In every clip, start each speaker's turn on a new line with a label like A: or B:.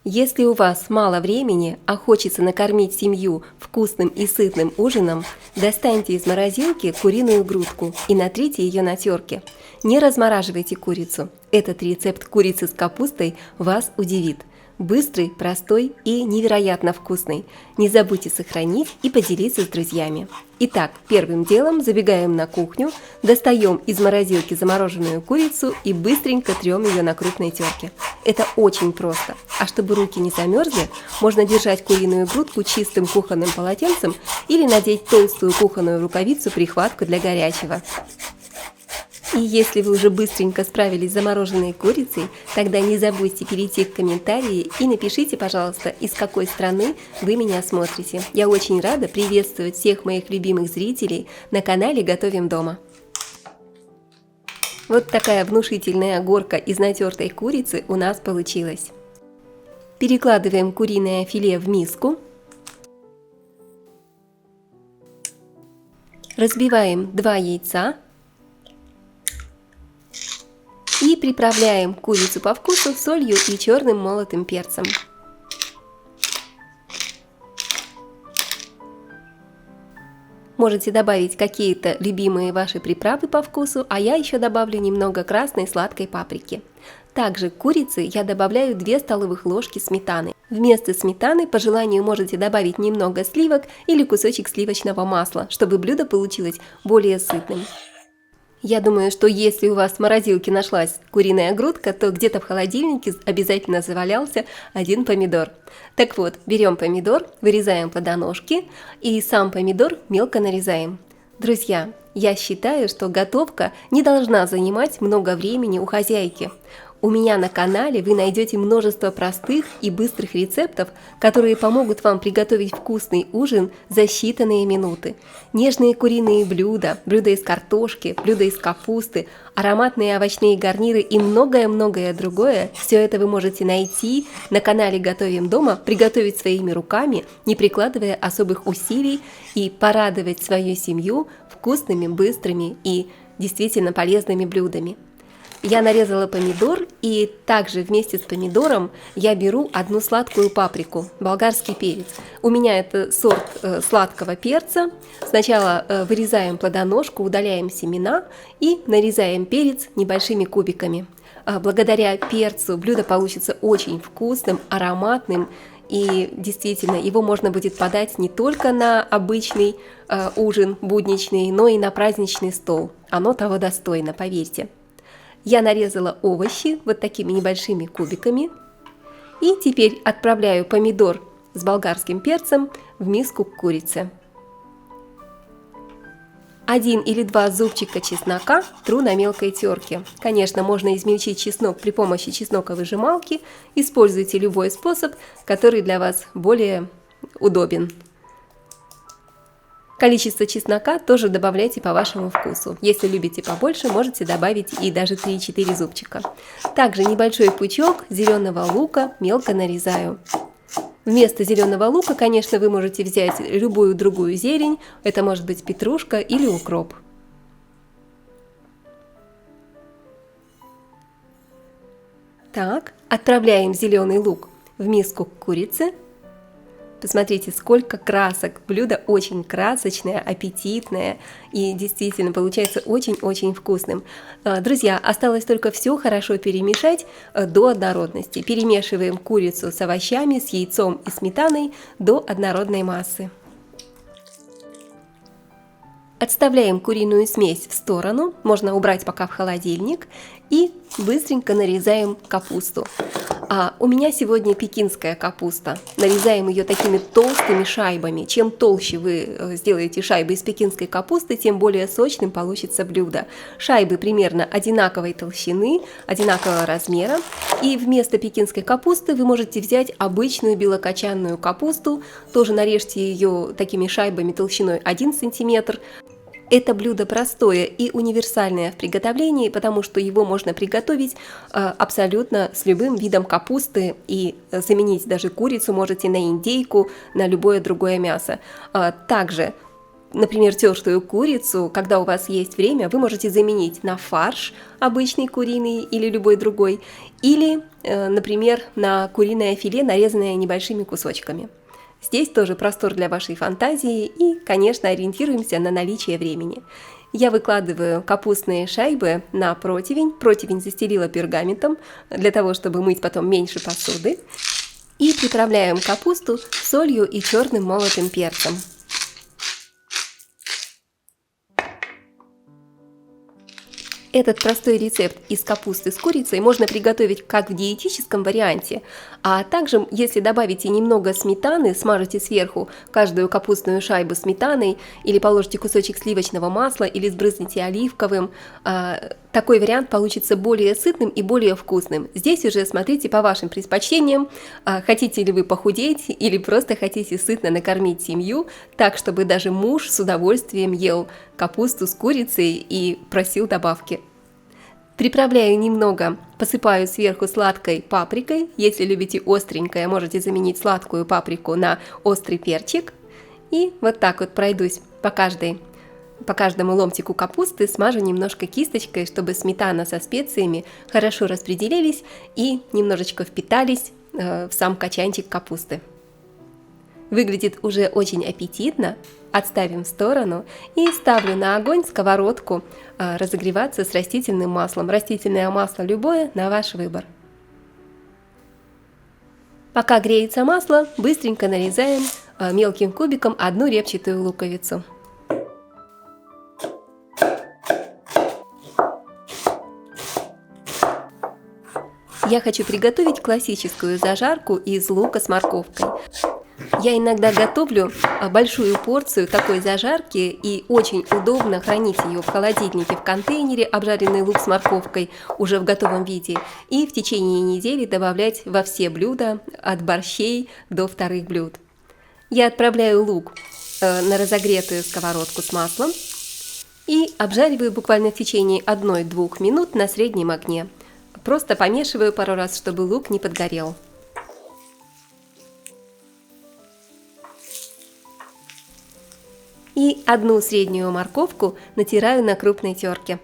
A: Если у вас мало времени, а хочется накормить семью вкусным и сытным ужином, достаньте из морозилки куриную грудку и натрите ее на терке. Не размораживайте курицу. Этот рецепт курицы с капустой вас удивит. Быстрый, простой и невероятно вкусный. Не забудьте сохранить и поделиться с друзьями. Итак, первым делом забегаем на кухню, достаем из морозилки замороженную курицу и быстренько трем ее на крупной терке. Это очень просто. А чтобы руки не замерзли, можно держать куриную грудку чистым кухонным полотенцем или надеть толстую кухонную рукавицу-прихватку для горячего. И если вы уже быстренько справились с замороженной курицей, тогда не забудьте перейти в комментарии и напишите, пожалуйста, из какой страны вы меня смотрите. Я очень рада приветствовать всех моих любимых зрителей на канале «Готовим дома». Вот такая внушительная горка из натертой курицы у нас получилась. Перекладываем куриное филе в миску. Разбиваем 2 яйца. И приправляем курицу по вкусу солью и черным молотым перцем. Можете добавить какие-то любимые ваши приправы по вкусу, а я еще добавлю немного красной сладкой паприки. Также к курице я добавляю 2 столовых ложки сметаны. Вместо сметаны по желанию можете добавить немного сливок или кусочек сливочного масла, чтобы блюдо получилось более сытным. Я думаю, что если у вас в морозилке нашлась куриная грудка, то где-то в холодильнике обязательно завалялся 1 помидор. Так вот, берем помидор, вырезаем плодоножки и сам помидор мелко нарезаем. Друзья, я считаю, что готовка не должна занимать много времени у хозяйки. У меня на канале вы найдете множество простых и быстрых рецептов, которые помогут вам приготовить вкусный ужин за считанные минуты. Нежные куриные блюда, блюда из картошки, блюда из капусты, ароматные овощные гарниры и многое-многое другое – все это вы можете найти на канале «Готовим дома», приготовить своими руками, не прикладывая особых усилий, и порадовать свою семью вкусными, быстрыми и действительно полезными блюдами. Я нарезала помидор, и также вместе с помидором я беру 1 сладкую паприку, болгарский перец. У меня это сорт сладкого перца. Сначала вырезаем плодоножку, удаляем семена и нарезаем перец небольшими кубиками. Благодаря перцу блюдо получится очень вкусным, ароматным, и действительно его можно будет подать не только на обычный ужин будничный, но и на праздничный стол. Оно того достойно, поверьте. Я нарезала овощи вот такими небольшими кубиками. И теперь отправляю помидор с болгарским перцем в миску к курице. 1 или 2 зубчика чеснока тру на мелкой терке. Конечно, можно измельчить чеснок при помощи чесноковыжималки. Используйте любой способ, который для вас более удобен. Количество чеснока тоже добавляйте по вашему вкусу. Если любите побольше, можете добавить и даже 3-4 зубчика. Также небольшой пучок зеленого лука мелко нарезаю. Вместо зеленого лука, конечно, вы можете взять любую другую зелень. Это может быть петрушка или укроп. Так, отправляем зеленый лук в миску к курице. Посмотрите, сколько красок. Блюдо очень красочное, аппетитное и действительно получается очень-очень вкусным. Друзья, осталось только все хорошо перемешать до однородности. Перемешиваем курицу с овощами, с яйцом и сметаной до однородной массы. Отставляем куриную смесь в сторону, можно убрать пока в холодильник, и быстренько нарезаем капусту. У меня сегодня пекинская капуста. Нарезаем ее такими толстыми шайбами. Чем толще вы сделаете шайбы из пекинской капусты, тем более сочным получится блюдо. Шайбы примерно одинаковой толщины, одинакового размера. И вместо пекинской капусты вы можете взять обычную белокочанную капусту. Тоже нарежьте ее такими шайбами толщиной 1 см. Это блюдо простое и универсальное в приготовлении, потому что его можно приготовить абсолютно с любым видом капусты и заменить даже курицу можете на индейку, на любое другое мясо. Также Например, тертую курицу, когда у вас есть время, вы можете заменить на фарш обычный куриный или любой другой, или, например, на куриное филе, нарезанное небольшими кусочками. Здесь тоже простор для вашей фантазии и, конечно, ориентируемся на наличие времени. Я выкладываю капустные шайбы на противень. Противень застелила пергаментом, для того, чтобы мыть потом меньше посуды. И приправляем капусту солью и черным молотым перцем. Этот простой рецепт из капусты с курицей можно приготовить как в диетическом варианте, а также, если добавите немного сметаны, смажете сверху каждую капустную шайбу сметаной или положите кусочек сливочного масла или сбрызните оливковым, такой вариант получится более сытным и более вкусным. Здесь уже смотрите по вашим предпочтениям, хотите ли вы похудеть или просто хотите сытно накормить семью, так, чтобы даже муж с удовольствием ел капусту с курицей и просил добавки. Приправляю немного, посыпаю сверху сладкой паприкой. Если любите остренькое, можете заменить сладкую паприку на острый перчик. И вот так вот пройдусь по каждому ломтику капусты, смажу немножко кисточкой, чтобы сметана со специями хорошо распределились и немножечко впитались в сам качанчик капусты. Выглядит уже очень аппетитно. Отставим в сторону и ставлю на огонь сковородку разогреваться с растительным маслом. Растительное масло любое, на ваш выбор. Пока греется масло, быстренько нарезаем мелким кубиком одну репчатую луковицу. Я хочу приготовить классическую зажарку из лука с морковкой. Я иногда готовлю большую порцию такой зажарки, и очень удобно хранить ее в холодильнике в контейнере, обжаренный лук с морковкой уже в готовом виде, и в течение недели добавлять во все блюда, от борщей до вторых блюд. Я отправляю лук на разогретую сковородку с маслом и обжариваю буквально в течение 1-2 минут на среднем огне. Просто помешиваю пару раз, чтобы лук не подгорел. И одну среднюю морковку натираю на крупной терке.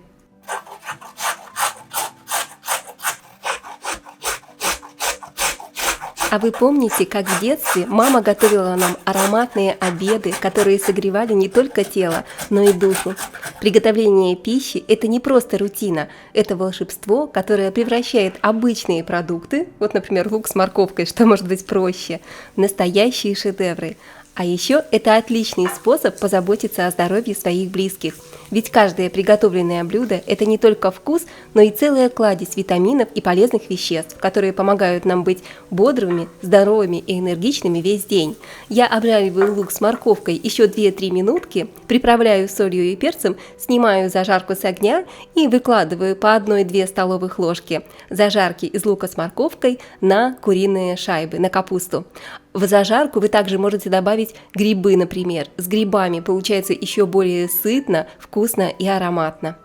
A: А вы помните, как в детстве мама готовила нам ароматные обеды, которые согревали не только тело, но и душу? Приготовление пищи – это не просто рутина, это волшебство, которое превращает обычные продукты, вот, например, лук с морковкой, что может быть проще, в настоящие шедевры. А еще это отличный способ позаботиться о здоровье своих близких. Ведь каждое приготовленное блюдо – это не только вкус, но и целая кладезь витаминов и полезных веществ, которые помогают нам быть бодрыми, здоровыми и энергичными весь день. Я обжариваю лук с морковкой еще 2-3 минутки, приправляю солью и перцем, снимаю зажарку с огня и выкладываю по 1-2 столовых ложки зажарки из лука с морковкой на куриные шайбы, на капусту. В зажарку вы также можете добавить грибы, например. С грибами получается еще более сытно, вкусно и ароматно.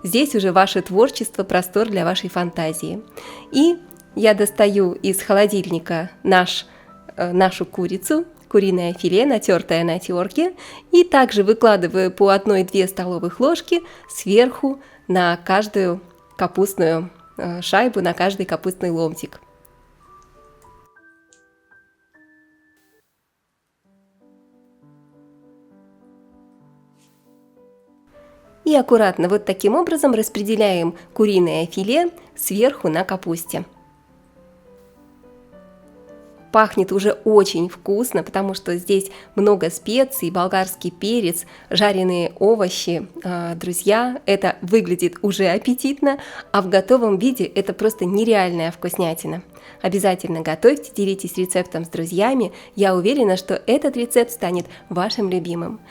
A: Здесь уже ваше творчество, простор для вашей фантазии. И я достаю из холодильника нашу курицу, куриное филе, натертое на терке, и также выкладываю по 1-2 столовых ложки сверху на каждую капустную шайбу, на каждый капустный ломтик. И аккуратно вот таким образом распределяем куриное филе сверху на капусте. Пахнет уже очень вкусно, потому что здесь много специй, болгарский перец, жареные овощи. Друзья, это выглядит уже аппетитно, а в готовом виде это просто нереальная вкуснятина. Обязательно готовьте, делитесь рецептом с друзьями. Я уверена, что этот рецепт станет вашим любимым.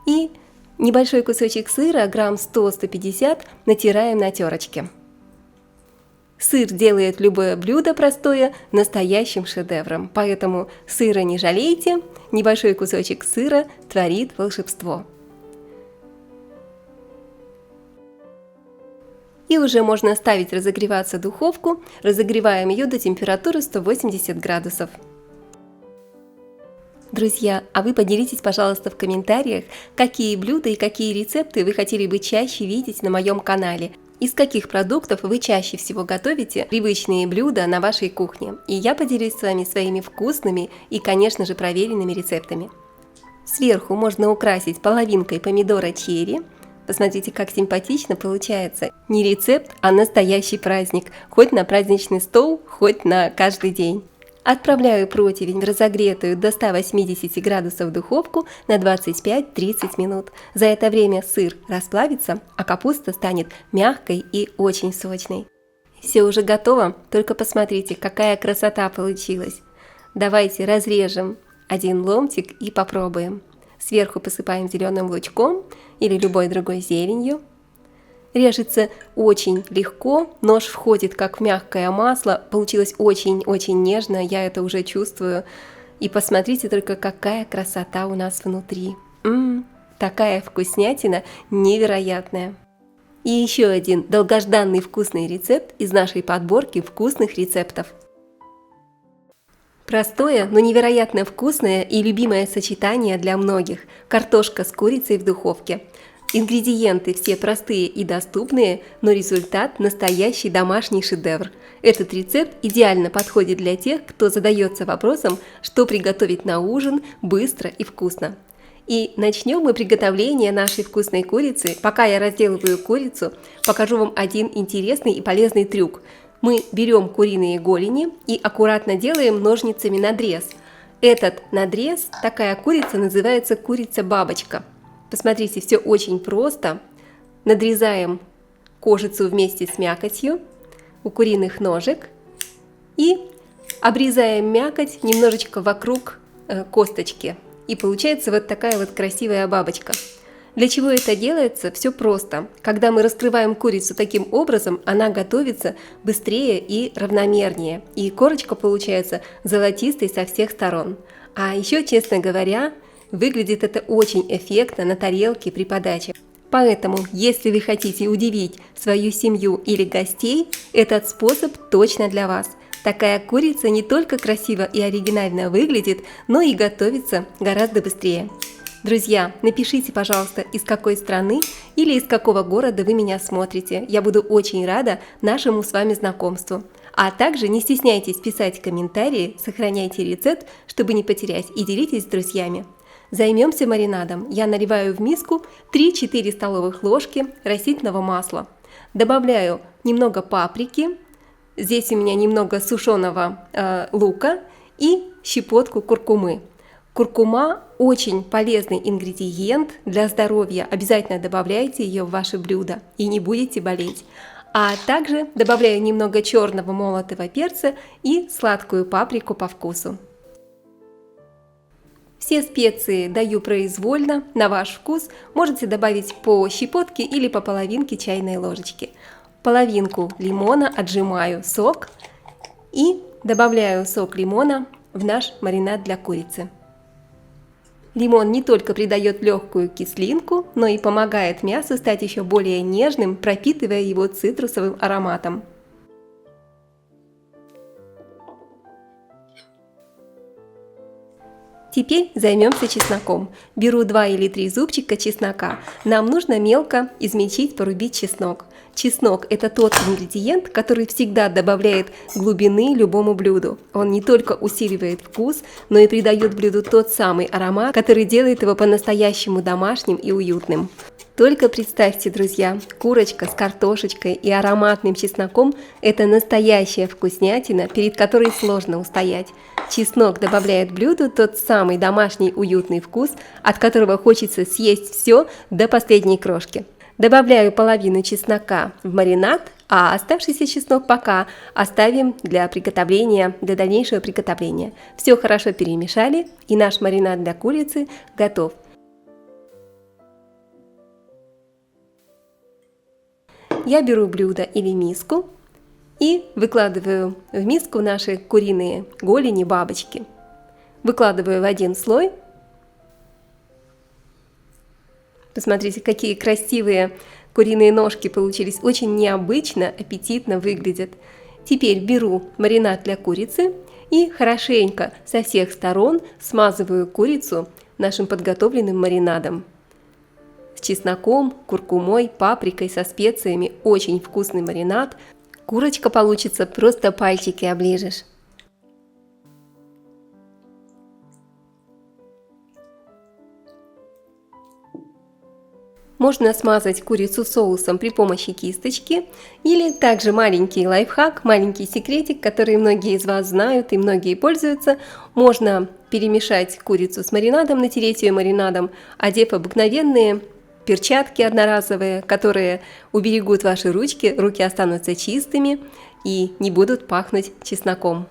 A: И небольшой кусочек сыра, грамм 100-150, натираем на терочке. Сыр делает любое блюдо простое настоящим шедевром, поэтому сыра не жалейте, небольшой кусочек сыра творит волшебство. И уже можно ставить разогреваться духовку, разогреваем ее до температуры 180 градусов. Друзья, а вы поделитесь, пожалуйста, в комментариях, какие блюда и какие рецепты вы хотели бы чаще видеть на моем канале. Из каких продуктов вы чаще всего готовите привычные блюда на вашей кухне. И я поделюсь с вами своими вкусными и, конечно же, проверенными рецептами. Сверху можно украсить половинкой помидора черри. Посмотрите, как симпатично получается. Не рецепт, а настоящий праздник. Хоть на праздничный стол, хоть на каждый день. Отправляю противень в разогретую до 180 градусов духовку на 25-30 минут. За это время сыр расплавится, а капуста станет мягкой и очень сочной. Все уже готово, только посмотрите, какая красота получилась. Давайте разрежем один ломтик и попробуем. Сверху посыпаем зеленым лучком или любой другой зеленью. Режется очень легко, нож входит как в мягкое масло, получилось очень-очень нежно, я это уже чувствую. И посмотрите только, какая красота у нас внутри. Такая вкуснятина невероятная. И еще один долгожданный вкусный рецепт из нашей подборки вкусных рецептов. Простое, но невероятно вкусное и любимое сочетание для многих – картошка с курицей в духовке. Ингредиенты все простые и доступные, но результат – настоящий домашний шедевр. Этот рецепт идеально подходит для тех, кто задается вопросом, что приготовить на ужин быстро и вкусно. И начнем мы приготовление нашей вкусной курицы. Пока я разделываю курицу, покажу вам один интересный и полезный трюк. Мы берем куриные голени и аккуратно делаем ножницами надрез. Этот надрез, такая курица, называется курица-бабочка. Посмотрите, все очень просто. Надрезаем кожицу вместе с мякотью у куриных ножек и обрезаем мякоть немножечко вокруг косточки. И получается вот такая вот красивая бабочка. Для чего это делается? Все просто. Когда мы раскрываем курицу таким образом, она готовится быстрее и равномернее. И корочка получается золотистой со всех сторон. А еще, честно говоря, выглядит это очень эффектно на тарелке при подаче. Поэтому, если вы хотите удивить свою семью или гостей, этот способ точно для вас. Такая курица не только красиво и оригинально выглядит, но и готовится гораздо быстрее. Друзья, напишите, пожалуйста, из какой страны или из какого города вы меня смотрите. Я буду очень рада нашему с вами знакомству. А также не стесняйтесь писать комментарии, сохраняйте рецепт, чтобы не потерять, и делитесь с друзьями. Займемся маринадом. Я наливаю в миску 3-4 столовых ложки растительного масла. Добавляю немного паприки, здесь у меня немного сушеного лука и щепотку куркумы. Куркума очень полезный ингредиент для здоровья. Обязательно добавляйте ее в ваше блюдо и не будете болеть. А также добавляю немного черного молотого перца и сладкую паприку по вкусу. Все специи даю произвольно, на ваш вкус. Можете добавить по щепотке или по половинке чайной ложечки. Половинку лимона отжимаю сок и добавляю сок лимона в наш маринад для курицы. Лимон не только придает легкую кислинку, но и помогает мясу стать еще более нежным, пропитывая его цитрусовым ароматом. Теперь займемся чесноком. Беру 2 или 3 зубчика чеснока. Нам нужно мелко измельчить, порубить чеснок. Чеснок – это тот ингредиент, который всегда добавляет глубины любому блюду. Он не только усиливает вкус, но и придает блюду тот самый аромат, который делает его по-настоящему домашним и уютным. Только представьте, друзья, курочка с картошечкой и ароматным чесноком – это настоящая вкуснятина, перед которой сложно устоять. Чеснок добавляет блюду тот самый домашний уютный вкус, от которого хочется съесть все до последней крошки. Добавляю половину чеснока в маринад, а оставшийся чеснок пока оставим для дальнейшего приготовления. Все хорошо перемешали, и наш маринад для курицы готов. Я беру блюдо или миску и выкладываю в миску наши куриные голени, бабочки. Выкладываю в один слой. Посмотрите, какие красивые куриные ножки получились, очень необычно, аппетитно выглядят. Теперь беру маринад для курицы и хорошенько со всех сторон смазываю курицу нашим подготовленным маринадом. С чесноком, куркумой, паприкой, со специями. Очень вкусный маринад. Курочка получится, просто пальчики оближешь. Можно смазать курицу соусом при помощи кисточки, или также маленький лайфхак, маленький секретик, который многие из вас знают и многие пользуются. Можно перемешать курицу с маринадом, натереть ее маринадом, одев обыкновенные перчатки одноразовые, которые уберегут ваши ручки, руки останутся чистыми и не будут пахнуть чесноком.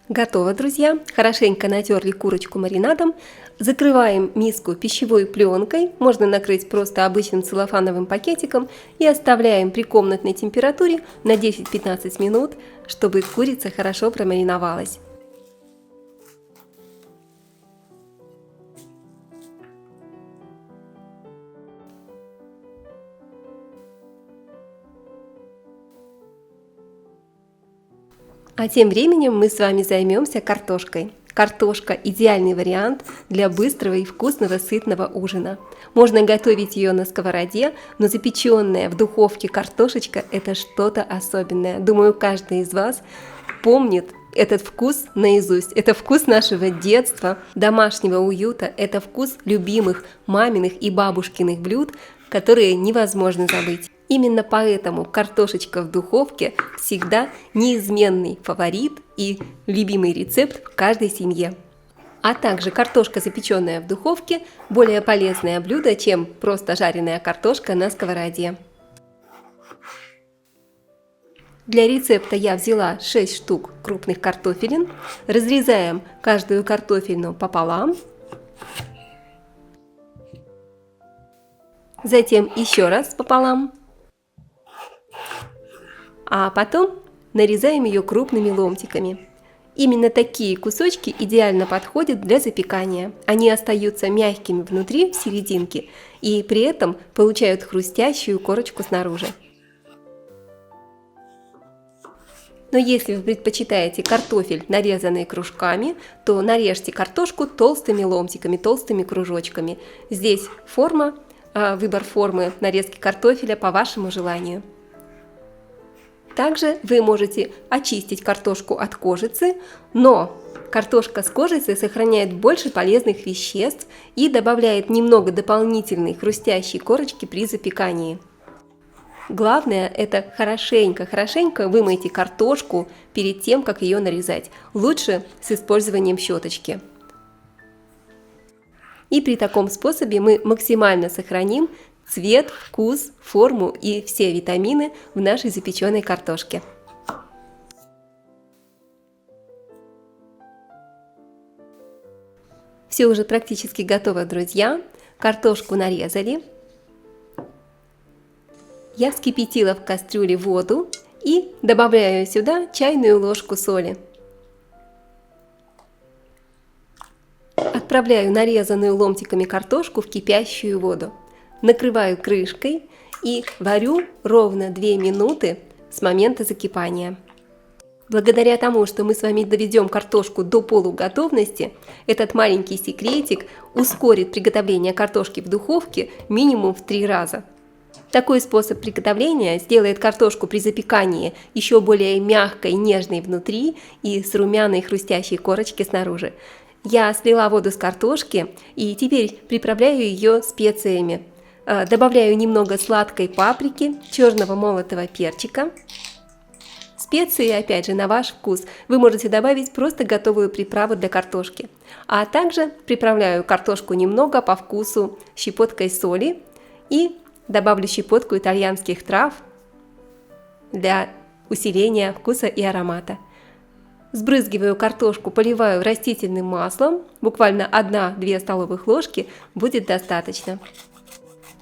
A: Готово, друзья! Хорошенько натерли курочку маринадом. Закрываем миску пищевой пленкой, можно накрыть просто обычным целлофановым пакетиком и оставляем при комнатной температуре на 10-15 минут, чтобы курица хорошо промариновалась. А тем временем мы с вами займемся картошкой. Картошка – идеальный вариант для быстрого и вкусного сытного ужина. Можно готовить ее на сковороде, но запеченная в духовке картошечка – это что-то особенное. Думаю, каждый из вас помнит этот вкус наизусть. Это вкус нашего детства, домашнего уюта, это вкус любимых маминых и бабушкиных блюд, которые невозможно забыть. Именно поэтому картошечка в духовке всегда неизменный фаворит и любимый рецепт в каждой семье. А также картошка, запеченная в духовке, более полезное блюдо, чем просто жареная картошка на сковороде. Для рецепта я взяла 6 штук крупных картофелин. Разрезаем каждую картофельну пополам. Затем еще раз пополам. А потом нарезаем ее крупными ломтиками. Именно такие кусочки идеально подходят для запекания. Они остаются мягкими внутри, в серединке, и при этом получают хрустящую корочку снаружи. Но если вы предпочитаете картофель, нарезанный кружками, то нарежьте картошку толстыми ломтиками, толстыми кружочками. Здесь выбор формы нарезки картофеля по вашему желанию. Также вы можете очистить картошку от кожицы, но картошка с кожицей сохраняет больше полезных веществ и добавляет немного дополнительной хрустящей корочки при запекании. Главное, это хорошенько вымойте картошку перед тем, как ее нарезать. Лучше с использованием щеточки. И при таком способе мы максимально сохраним цвет, вкус, форму и все витамины в нашей запеченной картошке. Все уже практически готово, друзья. Картошку нарезали. Я вскипятила в кастрюле воду и добавляю сюда чайную ложку соли. Отправляю нарезанную ломтиками картошку в кипящую воду. Накрываю крышкой и варю ровно 2 минуты с момента закипания. Благодаря тому, что мы с вами доведем картошку до полуготовности, этот маленький секретик ускорит приготовление картошки в духовке минимум в 3 раза. Такой способ приготовления сделает картошку при запекании еще более мягкой, нежной внутри и с румяной хрустящей корочкой снаружи. Я слила воду с картошки и теперь приправляю ее специями. Добавляю немного сладкой паприки, черного молотого перчика. Специи, опять же, на ваш вкус. Вы можете добавить просто готовую приправу для картошки. А также приправляю картошку немного по вкусу щепоткой соли и добавлю щепотку итальянских трав для усиления вкуса и аромата. Сбрызгиваю картошку, поливаю растительным маслом. Буквально 1-2 столовых ложки будет достаточно.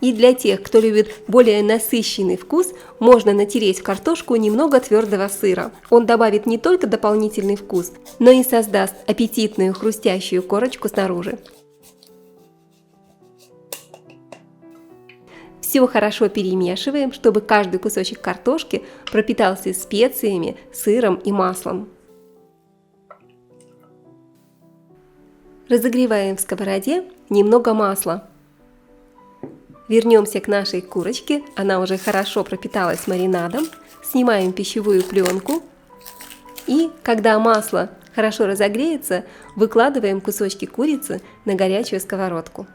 A: И для тех, кто любит более насыщенный вкус, можно натереть в картошку немного твердого сыра. Он добавит не только дополнительный вкус, но и создаст аппетитную хрустящую корочку снаружи. Все хорошо перемешиваем, чтобы каждый кусочек картошки пропитался специями, сыром и маслом. Разогреваем в сковороде немного масла. Вернемся к нашей курочке, она уже хорошо пропиталась маринадом. Снимаем пищевую пленку и, когда масло хорошо разогреется, выкладываем кусочки курицы на горячую сковородку.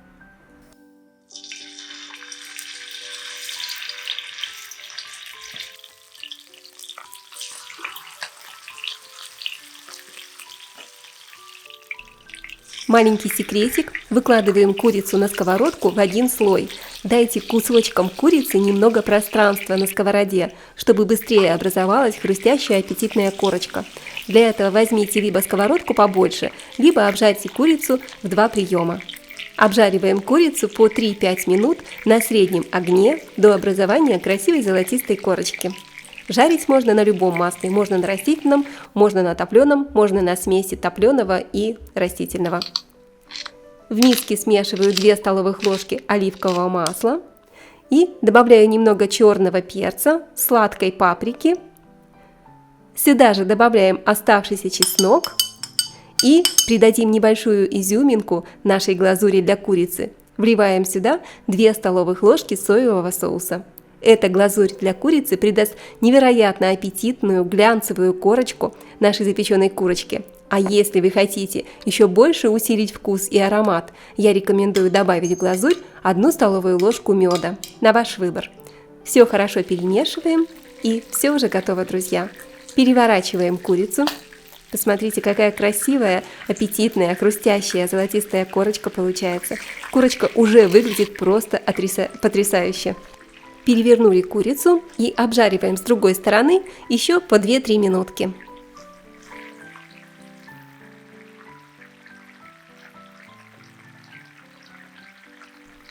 A: Маленький секретик: выкладываем курицу на сковородку в один слой. Дайте кусочкам курицы немного пространства на сковороде, чтобы быстрее образовалась хрустящая аппетитная корочка. Для этого возьмите либо сковородку побольше, либо обжарьте курицу в 2 приема. Обжариваем курицу по 3-5 минут на среднем огне до образования красивой золотистой корочки. Жарить можно на любом масле, можно на растительном, можно на топленом, можно на смеси топленого и растительного. В миске смешиваю 2 столовых ложки оливкового масла и добавляю немного черного перца, сладкой паприки. Сюда же добавляем оставшийся чеснок и придадим небольшую изюминку нашей глазури для курицы. Вливаем сюда 2 столовых ложки соевого соуса. Эта глазурь для курицы придаст невероятно аппетитную глянцевую корочку нашей запеченной курочки. А если вы хотите еще больше усилить вкус и аромат, я рекомендую добавить в глазурь 1 столовую ложку меда. На ваш выбор. Все хорошо перемешиваем, и все уже готово, друзья. Переворачиваем курицу. Посмотрите, какая красивая, аппетитная, хрустящая, золотистая корочка получается. Курочка уже выглядит просто потрясающе. Перевернули курицу и обжариваем с другой стороны еще по 2-3 минутки.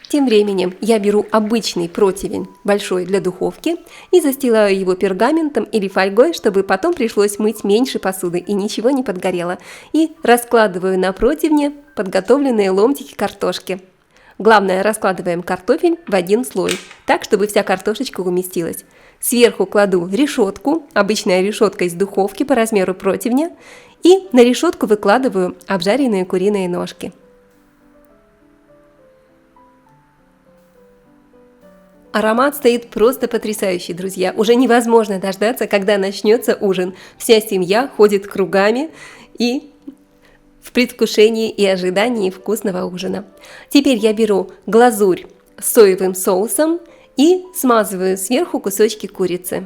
A: Тем временем я беру обычный противень, большой для духовки, и застилаю его пергаментом или фольгой, чтобы потом пришлось мыть меньше посуды и ничего не подгорело. И раскладываю на противне подготовленные ломтики картошки. Главное, раскладываем картофель в один слой, так, чтобы вся картошечка уместилась. Сверху кладу решетку, обычная решетка из духовки по размеру противня, и на решетку выкладываю обжаренные куриные ножки. Аромат стоит просто потрясающий, друзья. Уже невозможно дождаться, когда начнется ужин. Вся семья ходит кругами и в предвкушении и ожидании вкусного ужина. Теперь я беру глазурь с соевым соусом и смазываю сверху кусочки курицы.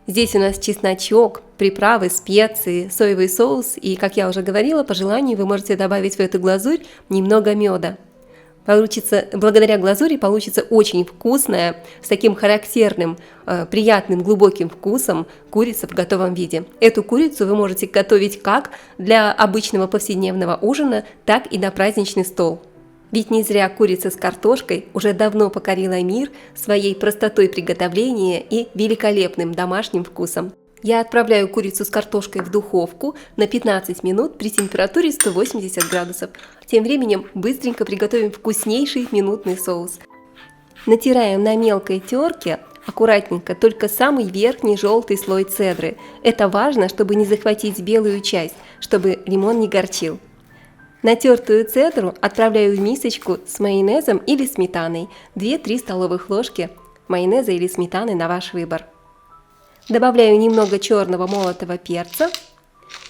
A: Здесь у нас чесночок, приправы, специи, соевый соус и, как я уже говорила, по желанию вы можете добавить в эту глазурь немного меда. Благодаря глазури получится очень вкусная, с таким характерным, приятным, глубоким вкусом курица в готовом виде. Эту курицу вы можете готовить как для обычного повседневного ужина, так и на праздничный стол. Ведь не зря курица с картошкой уже давно покорила мир своей простотой приготовления и великолепным домашним вкусом. Я отправляю курицу с картошкой в духовку на 15 минут при температуре 180 градусов. Тем временем быстренько приготовим вкуснейший минутный соус. Натираем на мелкой терке аккуратненько только самый верхний желтый слой цедры. Это важно, чтобы не захватить белую часть, чтобы лимон не горчил. Натертую цедру отправляю в мисочку с майонезом или сметаной. 2-3 столовых ложки майонеза или сметаны на ваш выбор. Добавляю немного черного молотого перца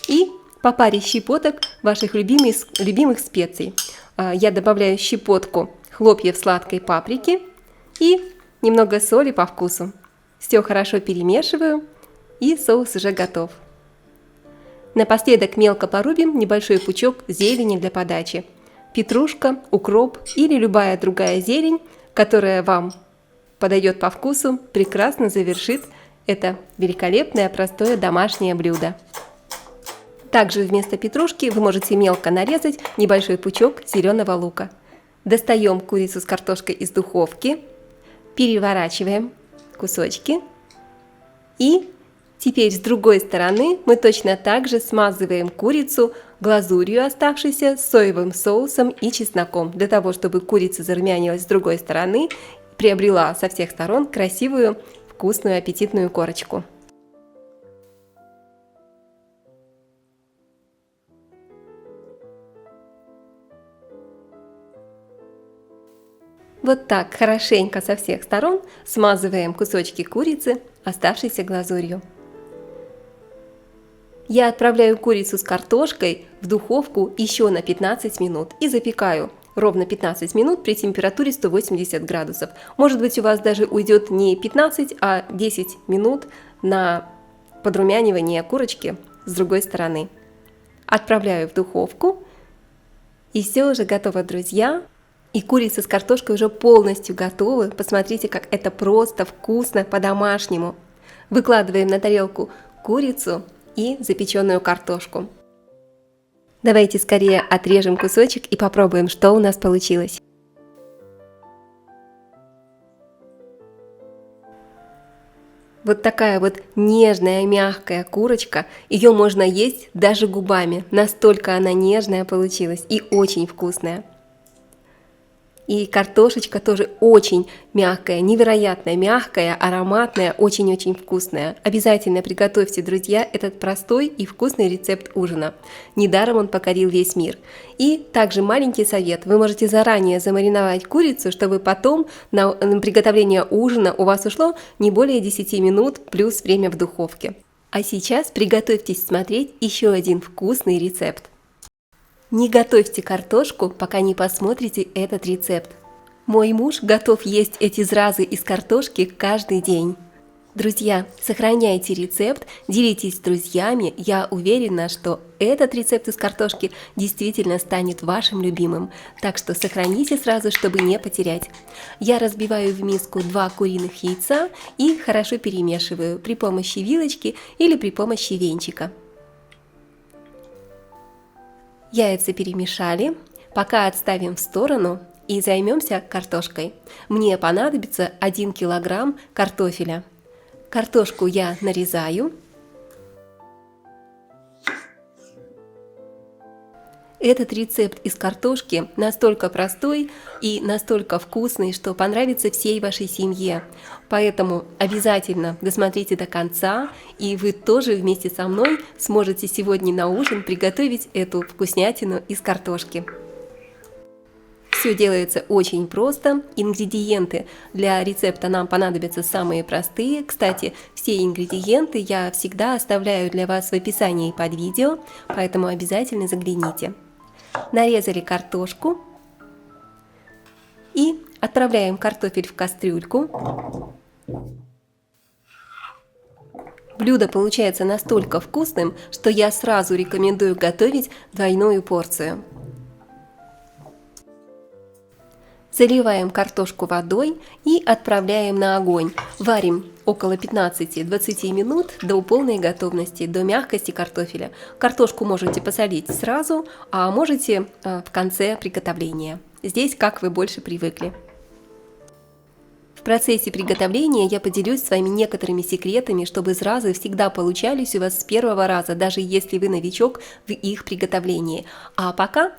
A: и по паре щепоток ваших любимых специй. Я добавляю щепотку хлопьев сладкой паприки и немного соли по вкусу. Все хорошо перемешиваю, и соус уже готов. Напоследок мелко порубим небольшой пучок зелени для подачи. Петрушка, укроп или любая другая зелень, которая вам подойдет по вкусу, прекрасно завершит это великолепное простое домашнее блюдо. Также вместо петрушки вы можете мелко нарезать небольшой пучок зеленого лука. Достаем курицу с картошкой из духовки, переворачиваем кусочки и теперь с другой стороны мы точно так же смазываем курицу глазурью оставшейся, соевым соусом и чесноком, для того, чтобы курица зарумянилась с другой стороны, приобрела со всех сторон красивую, вкусную, аппетитную корочку. Вот так хорошенько со всех сторон смазываем кусочки курицы, оставшейся глазурью. Я отправляю курицу с картошкой в духовку еще на 15 минут и запекаю ровно 15 минут при температуре 180 градусов. Может быть, у вас даже уйдет не 15, а 10 минут на подрумянивание курочки с другой стороны. Отправляю в духовку, и все уже готово, друзья. И курица с картошкой уже полностью готовы. Посмотрите, как это просто вкусно по-домашнему. Выкладываем на тарелку курицу и запеченную картошку. Давайте скорее отрежем кусочек и попробуем, что у нас получилось. Вот такая вот нежная, мягкая курочка. Ее можно есть даже губами. Настолько она нежная получилась и очень вкусная. И картошечка тоже очень мягкая, невероятно мягкая, ароматная, очень-очень вкусная. Обязательно приготовьте, друзья, этот простой и вкусный рецепт ужина. Недаром он покорил весь мир. И также маленький совет. Вы можете заранее замариновать курицу, чтобы потом на приготовление ужина у вас ушло не более 10 минут плюс время в духовке. А сейчас приготовьтесь смотреть еще один вкусный рецепт. Не готовьте картошку, пока не посмотрите этот рецепт. Мой муж готов есть эти зразы из картошки каждый день. Друзья, сохраняйте рецепт, делитесь с друзьями. Я уверена, что этот рецепт из картошки действительно станет вашим любимым. Так что сохраните сразу, чтобы не потерять. Я разбиваю в миску 2 куриных яйца и хорошо перемешиваю при помощи вилочки или при помощи венчика. Яйца перемешали, пока отставим в сторону и займемся картошкой. Мне понадобится 1 килограмм картофеля. Картошку я нарезаю. Этот рецепт из картошки настолько простой и настолько вкусный, что понравится всей вашей семье. Поэтому обязательно досмотрите до конца, и вы тоже вместе со мной сможете сегодня на ужин приготовить эту вкуснятину из картошки. Все делается очень просто. Ингредиенты для рецепта нам понадобятся самые простые. Кстати, все ингредиенты я всегда оставляю для вас в описании под видео, поэтому обязательно загляните. Нарезали картошку и отправляем картофель в кастрюльку. Блюдо получается настолько вкусным, что я сразу рекомендую готовить двойную порцию. Заливаем картошку водой и отправляем на огонь. Варим около 15-20 минут до полной готовности, до мягкости картофеля. Картошку можете посолить сразу, а можете в конце приготовления. Здесь как вы больше привыкли. В процессе приготовления я поделюсь с вами некоторыми секретами, чтобы зразы всегда получались у вас с первого раза, даже если вы новичок в их приготовлении. А пока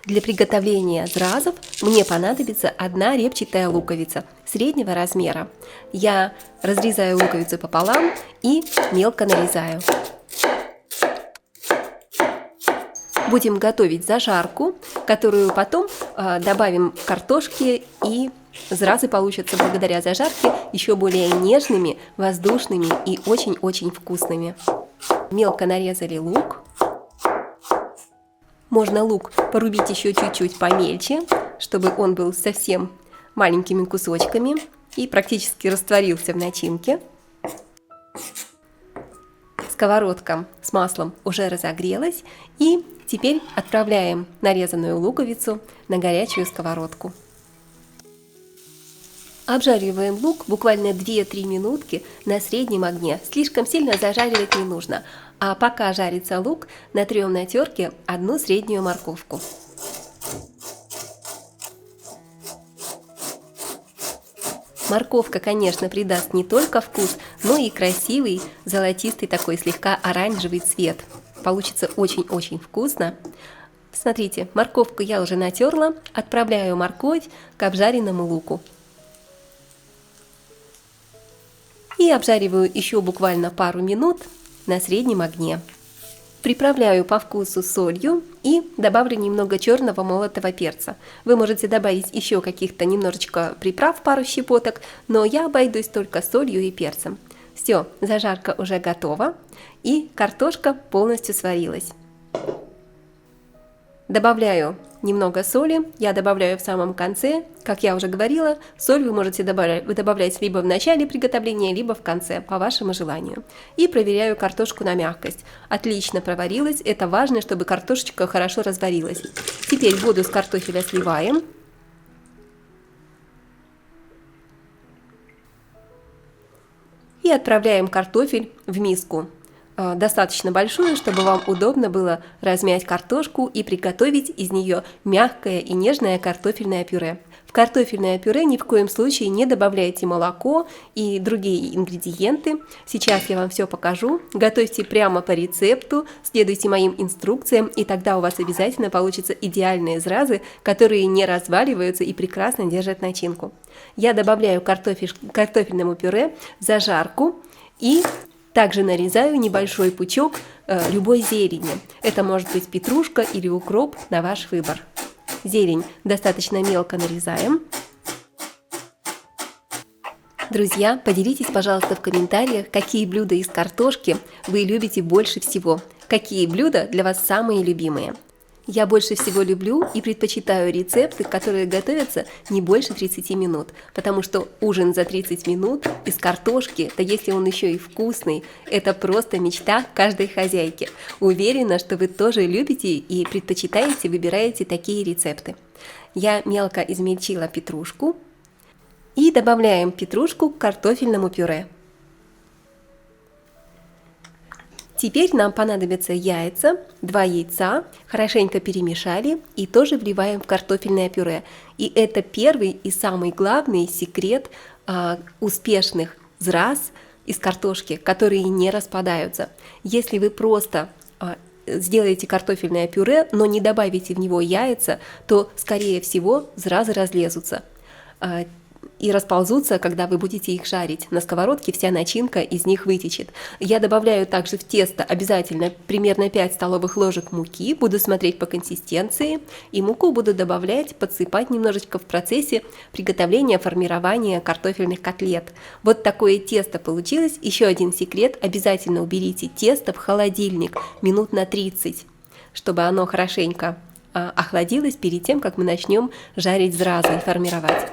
A: для приготовления зразов мне понадобится 1 репчатая луковица среднего размера. Я разрезаю луковицу пополам и мелко нарезаю. Будем готовить зажарку, которую потом добавим к картошке, и зразы получатся благодаря зажарке еще более нежными, воздушными и очень-очень вкусными. Мелко нарезали лук. Можно лук порубить еще чуть-чуть помельче, чтобы он был совсем маленькими кусочками и практически растворился в начинке. Сковородка с маслом уже разогрелась, и теперь отправляем нарезанную луковицу на горячую сковородку. Обжариваем лук буквально 2-3 минутки на среднем огне. Слишком сильно зажаривать не нужно. А пока жарится лук, натрем на терке 1 среднюю морковку. Морковка, конечно, придаст не только вкус, но и красивый, золотистый такой слегка оранжевый цвет. Получится очень-очень вкусно. Смотрите, морковку я уже натерла, отправляю морковь к обжаренному луку. И обжариваю еще буквально пару минут на среднем огне. Приправляю по вкусу солью и добавлю немного черного молотого перца. Вы можете добавить еще каких-то немножечко приправ, пару щепоток, но я обойдусь только солью и перцем. Все, зажарка уже готова и картошка полностью сварилась. Добавляю немного соли, я добавляю в самом конце. Как я уже говорила, соль вы можете добавлять либо в начале приготовления, либо в конце, по вашему желанию. И проверяю картошку на мягкость. Отлично проварилась, это важно, чтобы картошечка хорошо разварилась. Теперь воду с картофеля сливаем. И отправляем картофель в миску. Достаточно большую, чтобы вам удобно было размять картошку и приготовить из нее мягкое и нежное картофельное пюре. В картофельное пюре ни в коем случае не добавляйте молоко и другие ингредиенты. Сейчас я вам все покажу. Готовьте прямо по рецепту, следуйте моим инструкциям, и тогда у вас обязательно получатся идеальные зразы, которые не разваливаются и прекрасно держат начинку. Я добавляю картофельному пюре зажарку и также нарезаю небольшой пучок любой зелени. Это может быть петрушка или укроп, на ваш выбор. Зелень достаточно мелко нарезаем. Друзья, поделитесь, пожалуйста, в комментариях, какие блюда из картошки вы любите больше всего. Какие блюда для вас самые любимые. Я больше всего люблю и предпочитаю рецепты, которые готовятся не больше 30 минут, потому что ужин за 30 минут из картошки, да если он еще и вкусный, это просто мечта каждой хозяйки. Уверена, что вы тоже любите и предпочитаете, выбираете такие рецепты. Я мелко измельчила петрушку и добавляем петрушку к картофельному пюре. Теперь нам понадобятся яйца, 2 яйца, хорошенько перемешали и тоже вливаем в картофельное пюре. И это первый и самый главный секрет успешных зраз из картошки, которые не распадаются. Если вы просто сделаете картофельное пюре, но не добавите в него яйца, то, скорее всего, зразы разлезутся и расползутся, когда вы будете их жарить. На сковородке вся начинка из них вытечет. Я добавляю также в тесто обязательно примерно 5 столовых ложек муки, буду смотреть по консистенции, и муку буду добавлять, подсыпать немножечко в процессе приготовления, формирования картофельных котлет. Вот такое тесто получилось. Еще один секрет: обязательно уберите тесто в холодильник минут на 30, чтобы оно хорошенько охладилось перед тем, как мы начнем жарить зразы и формировать.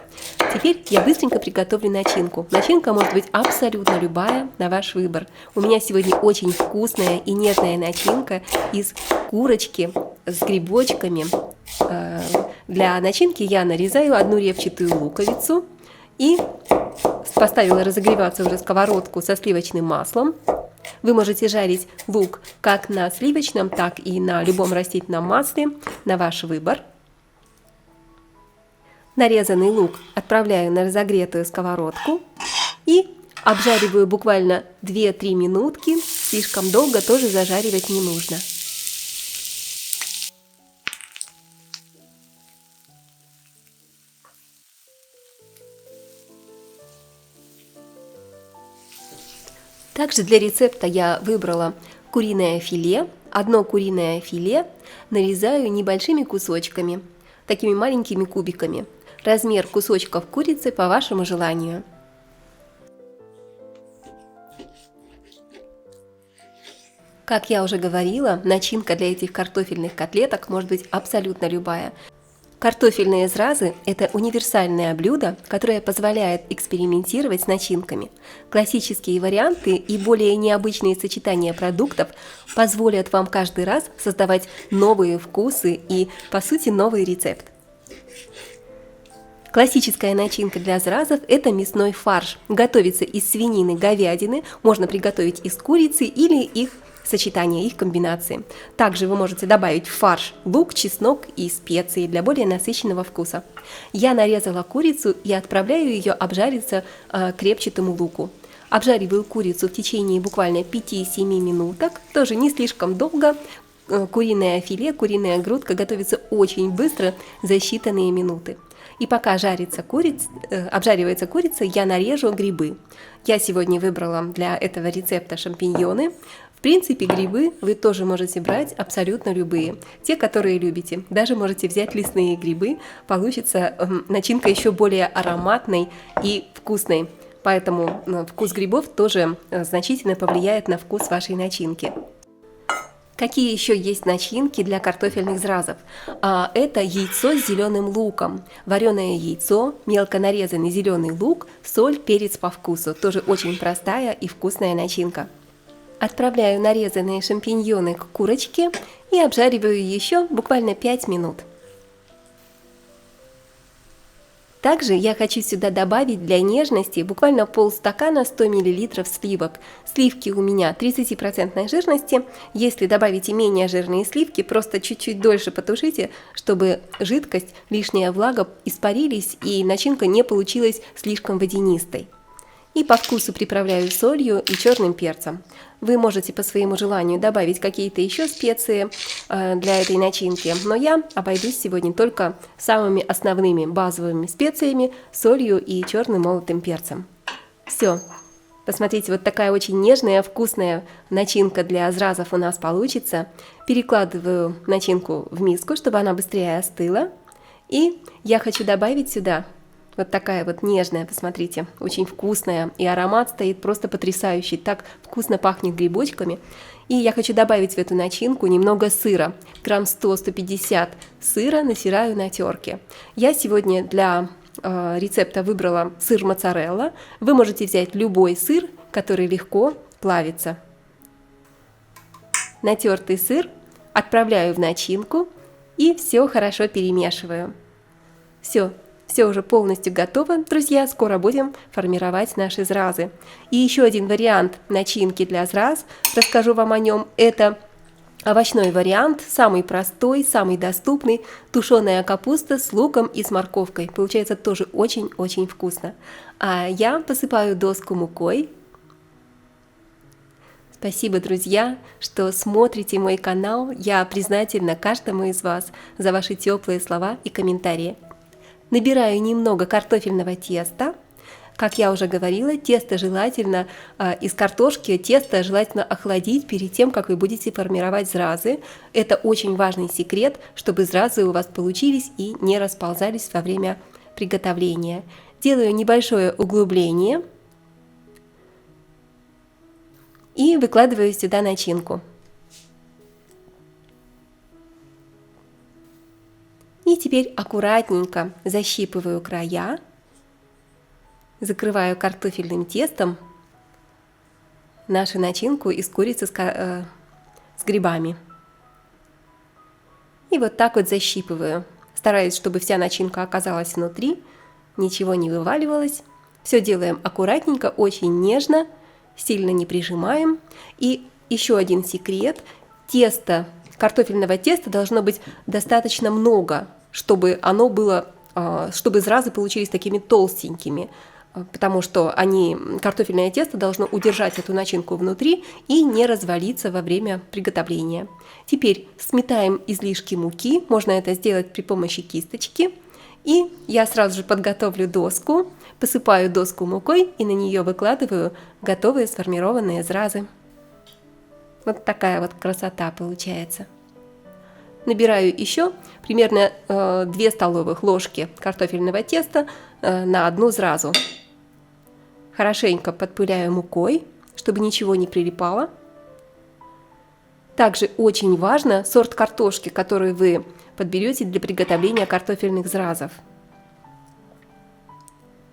A: Теперь я быстренько приготовлю начинку. Начинка может быть абсолютно любая, на ваш выбор. У меня сегодня очень вкусная и нежная начинка из курочки с грибочками. Для начинки я нарезаю 1 репчатую луковицу и поставила разогреваться уже сковородку со сливочным маслом. Вы можете жарить лук как на сливочном, так и на любом растительном масле, на ваш выбор. Нарезанный лук отправляю на разогретую сковородку и обжариваю буквально 2-3 минутки, слишком долго тоже зажаривать не нужно. Также для рецепта я выбрала куриное филе. 1 куриное филе нарезаю небольшими кусочками, такими маленькими кубиками. Размер кусочков курицы по вашему желанию. Как я уже говорила, начинка для этих картофельных котлеток может быть абсолютно любая. Картофельные зразы – это универсальное блюдо, которое позволяет экспериментировать с начинками. Классические варианты и более необычные сочетания продуктов позволят вам каждый раз создавать новые вкусы и, по сути, новый рецепт. Классическая начинка для зразов – это мясной фарш. Готовится из свинины, говядины, можно приготовить из курицы или их сочетание, их комбинации. Также вы можете добавить в фарш лук, чеснок и специи для более насыщенного вкуса. Я нарезала курицу и отправляю ее обжариться к репчатому луку. Обжариваю курицу в течение буквально 5-7 минуток, тоже не слишком долго. Куриное филе, куриная грудка готовится очень быстро, за считанные минуты. И пока обжаривается курица, я нарежу грибы. Я сегодня выбрала для этого рецепта шампиньоны. В принципе, грибы вы тоже можете брать абсолютно любые, те, которые любите. Даже можете взять лесные грибы, получится начинка еще более ароматной и вкусной. Поэтому вкус грибов тоже значительно повлияет на вкус вашей начинки. Какие еще есть начинки для картофельных зразов? Это яйцо с зеленым луком, вареное яйцо, мелко нарезанный зеленый лук, соль, перец по вкусу. Тоже очень простая и вкусная начинка. Отправляю нарезанные шампиньоны к курочке и обжариваю еще буквально 5 минут. Также я хочу сюда добавить для нежности буквально полстакана 100 мл сливок. Сливки у меня 30% жирности. Если добавите менее жирные сливки, просто чуть-чуть дольше потушите, чтобы жидкость, лишняя влага испарились и начинка не получилась слишком водянистой. И по вкусу приправляю солью и черным перцем. Вы можете по своему желанию добавить какие-то еще специи для этой начинки, но я обойдусь сегодня только самыми основными базовыми специями, солью и черным молотым перцем. Все. Посмотрите, вот такая очень нежная, вкусная начинка для зразов у нас получится. Перекладываю начинку в миску, чтобы она быстрее остыла. И я хочу добавить сюда вот такая вот нежная, посмотрите, очень вкусная. И аромат стоит просто потрясающий, так вкусно пахнет грибочками. И я хочу добавить в эту начинку немного сыра. Грамм 100-150 сыра натираю на терке. Я сегодня для рецепта выбрала сыр моцарелла. Вы можете взять любой сыр, который легко плавится. Натертый сыр отправляю в начинку и все хорошо перемешиваю. Все уже полностью готово, друзья, скоро будем формировать наши зразы. И еще один вариант начинки для зраз, расскажу вам о нем, это овощной вариант, самый простой, самый доступный, тушеная капуста с луком и с морковкой. Получается тоже очень-очень вкусно. А я посыпаю доску мукой. Спасибо, друзья, что смотрите мой канал. Я признательна каждому из вас за ваши теплые слова и комментарии. Набираю немного картофельного теста. Как я уже говорила, тесто желательно из картошки, тесто желательно охладить перед тем, как вы будете формировать зразы. Это очень важный секрет, чтобы зразы у вас получились и не расползались во время приготовления. Делаю небольшое углубление и выкладываю сюда начинку. И теперь аккуратненько защипываю края, закрываю картофельным тестом нашу начинку из курицы с грибами. И вот так вот защипываю. Стараюсь, чтобы вся начинка оказалась внутри, ничего не вываливалось. Все делаем аккуратненько, очень нежно, сильно не прижимаем. И еще один секрет. Картофельного теста должно быть достаточно много, чтобы оно было, чтобы зразы получились такими толстенькими, потому что картофельное тесто должно удержать эту начинку внутри и не развалиться во время приготовления. Теперь сметаем излишки муки, можно это сделать при помощи кисточки. И я сразу же подготовлю доску, посыпаю доску мукой и на нее выкладываю готовые сформированные зразы. Вот такая вот красота получается. Набираю еще примерно 2 столовых ложки картофельного теста на одну зразу. Хорошенько подпыляю мукой, чтобы ничего не прилипало. Также очень важно сорт картошки, который вы подберете для приготовления картофельных зразов.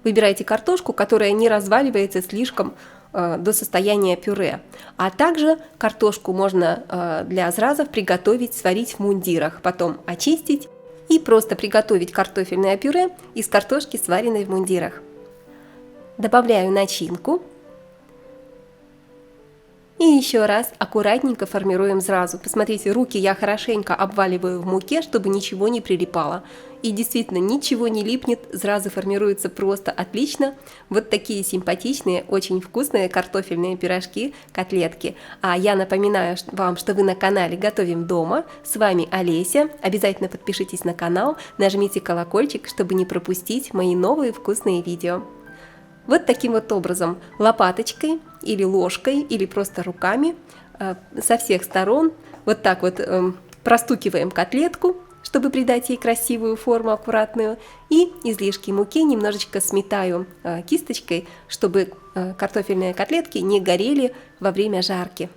A: Выбирайте картошку, которая не разваливается слишком до состояния пюре. А также картошку можно для зразов приготовить, сварить в мундирах, потом очистить и просто приготовить картофельное пюре из картошки, сваренной в мундирах. Добавляю начинку и И еще раз аккуратненько формируем зразу. Посмотрите, руки я хорошенько обваливаю в муке, чтобы ничего не прилипало. И действительно, ничего не липнет, зразы формируются просто отлично. Вот такие симпатичные, очень вкусные картофельные пирожки, котлетки. А я напоминаю вам, что вы на канале «Готовим дома». С вами Олеся. Обязательно подпишитесь на канал, нажмите колокольчик, чтобы не пропустить мои новые вкусные видео. Вот таким вот образом, лопаточкой или ложкой, или просто руками со всех сторон вот так вот простукиваем котлетку, чтобы придать ей красивую форму, аккуратную. И излишки муки немножечко сметаю кисточкой, чтобы картофельные котлетки не горели во время жарки.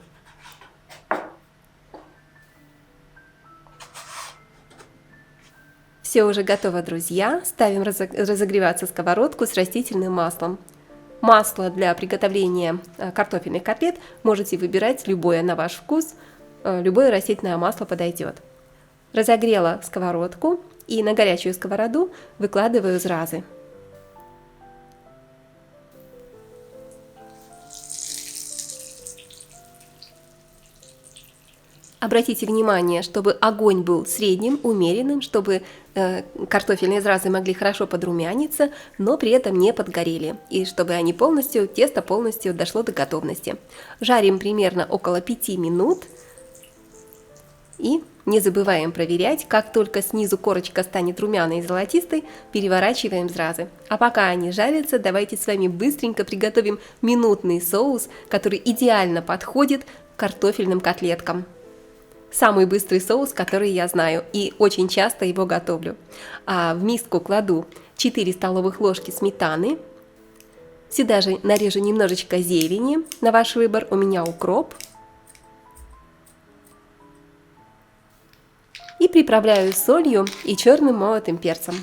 A: Все уже готово, друзья. Ставим разогреваться сковородку с растительным маслом. Масло для приготовления картофельных котлет можете выбирать любое на ваш вкус. Любое растительное масло подойдет. Разогрела сковородку и на горячую сковороду выкладываю зразы. Обратите внимание, чтобы огонь был средним, умеренным, чтобы картофельные зразы могли хорошо подрумяниться, но при этом не подгорели, и чтобы тесто полностью дошло до готовности. Жарим примерно около 5 минут. И не забываем проверять, как только снизу корочка станет румяной и золотистой, переворачиваем зразы. А пока они жарятся, давайте с вами быстренько приготовим минутный соус, который идеально подходит к картофельным котлеткам. Самый быстрый соус, который я знаю, и очень часто его готовлю. В миску кладу 4 столовых ложки сметаны. Сюда же нарежу немножечко зелени, на ваш выбор, у меня укроп. И приправляю солью и черным молотым перцем.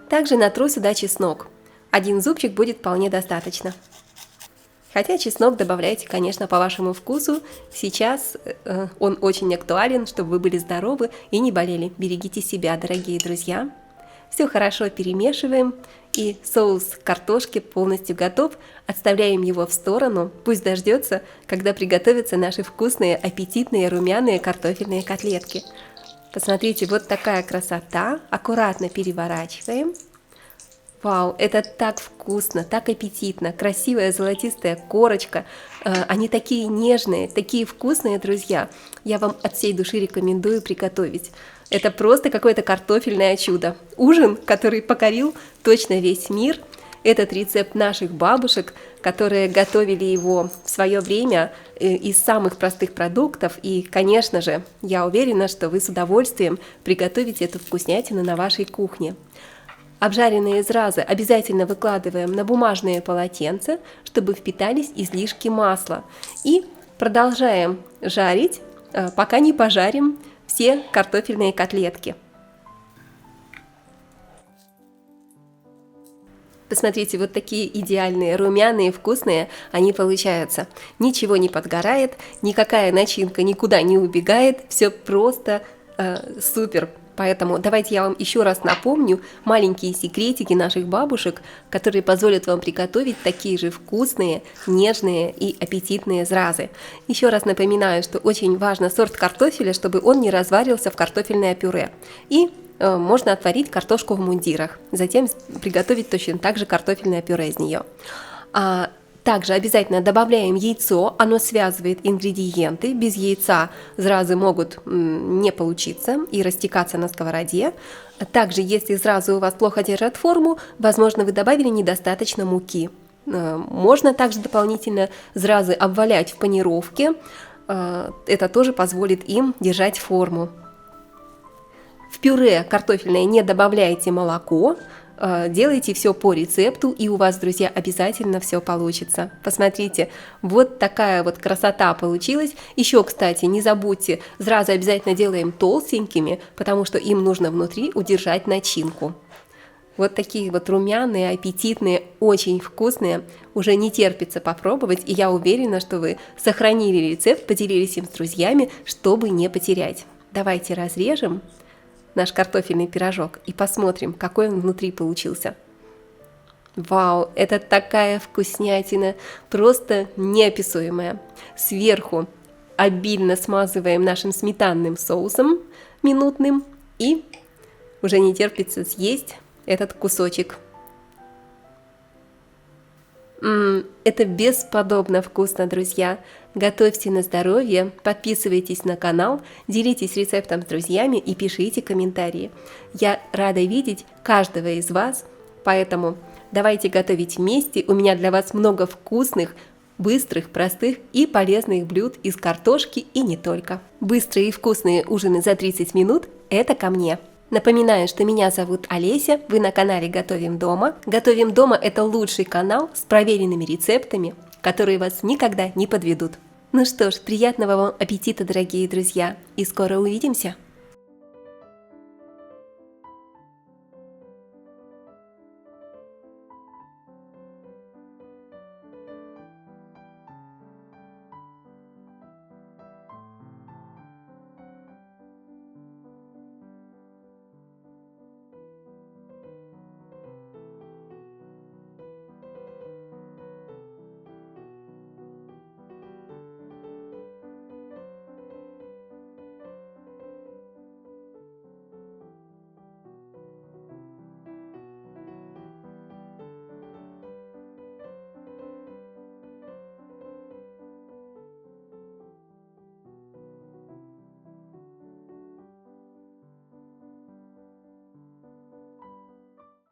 A: Также натру сюда чеснок. 1 зубчик будет вполне достаточно. Хотя чеснок добавляйте, конечно, по вашему вкусу. Сейчас он очень актуален, чтобы вы были здоровы и не болели. Берегите себя, дорогие друзья. Все хорошо перемешиваем, и соус картошки полностью готов. Отставляем его в сторону, пусть дождется, когда приготовятся наши вкусные, аппетитные, румяные картофельные котлетки. Посмотрите, вот такая красота. Аккуратно переворачиваем. Вау, это так вкусно, так аппетитно, красивая золотистая корочка. Они такие нежные, такие вкусные, друзья. Я вам от всей души рекомендую приготовить. Это просто какое-то картофельное чудо. Ужин, который покорил точно весь мир. Этот рецепт наших бабушек, которые готовили его в свое время из самых простых продуктов. И, конечно же, я уверена, что вы с удовольствием приготовите эту вкуснятину на вашей кухне. Обжаренные зразы обязательно выкладываем на бумажные полотенца, чтобы впитались излишки масла. И продолжаем жарить, пока не пожарим все картофельные котлетки. Посмотрите, вот такие идеальные, румяные, вкусные они получаются. Ничего не подгорает, никакая начинка никуда не убегает, все просто супер. Поэтому давайте я вам еще раз напомню маленькие секретики наших бабушек, которые позволят вам приготовить такие же вкусные, нежные и аппетитные зразы. Еще раз напоминаю, что очень важно сорт картофеля, чтобы он не разварился в картофельное пюре. И можно отварить картошку в мундирах, затем приготовить точно так же картофельное пюре из нее. Также обязательно добавляем яйцо, оно связывает ингредиенты, без яйца зразы могут не получиться и растекаться на сковороде. Также, если зразы у вас плохо держат форму, возможно, вы добавили недостаточно муки. Можно также дополнительно зразы обвалять в панировке, это тоже позволит им держать форму. В пюре картофельное не добавляйте молоко. Делайте все по рецепту, и у вас, друзья, обязательно все получится. Посмотрите, вот такая вот красота получилась. Еще, кстати, не забудьте, зразы обязательно делаем толстенькими, потому что им нужно внутри удержать начинку. Вот такие вот румяные, аппетитные, очень вкусные. Уже не терпится попробовать, и я уверена, что вы сохранили рецепт, поделились им с друзьями, чтобы не потерять. Давайте разрежем наш картофельный пирожок и посмотрим, какой он внутри получился. Вау, это такая вкуснятина, просто неописуемая. Сверху обильно смазываем нашим сметанным соусом минутным и уже не терпится съесть этот кусочек. Это бесподобно вкусно, друзья. Готовьте на здоровье, подписывайтесь на канал, делитесь рецептом с друзьями и пишите комментарии. Я рада видеть каждого из вас, поэтому давайте готовить вместе. У меня для вас много вкусных, быстрых, простых и полезных блюд из картошки и не только. Быстрые и вкусные ужины за 30 минут – это ко мне. Напоминаю, что меня зовут Олеся, вы на канале Готовим дома. Готовим дома – это лучший канал с проверенными рецептами, которые вас никогда не подведут. Ну что ж, приятного вам аппетита, дорогие друзья, и скоро увидимся!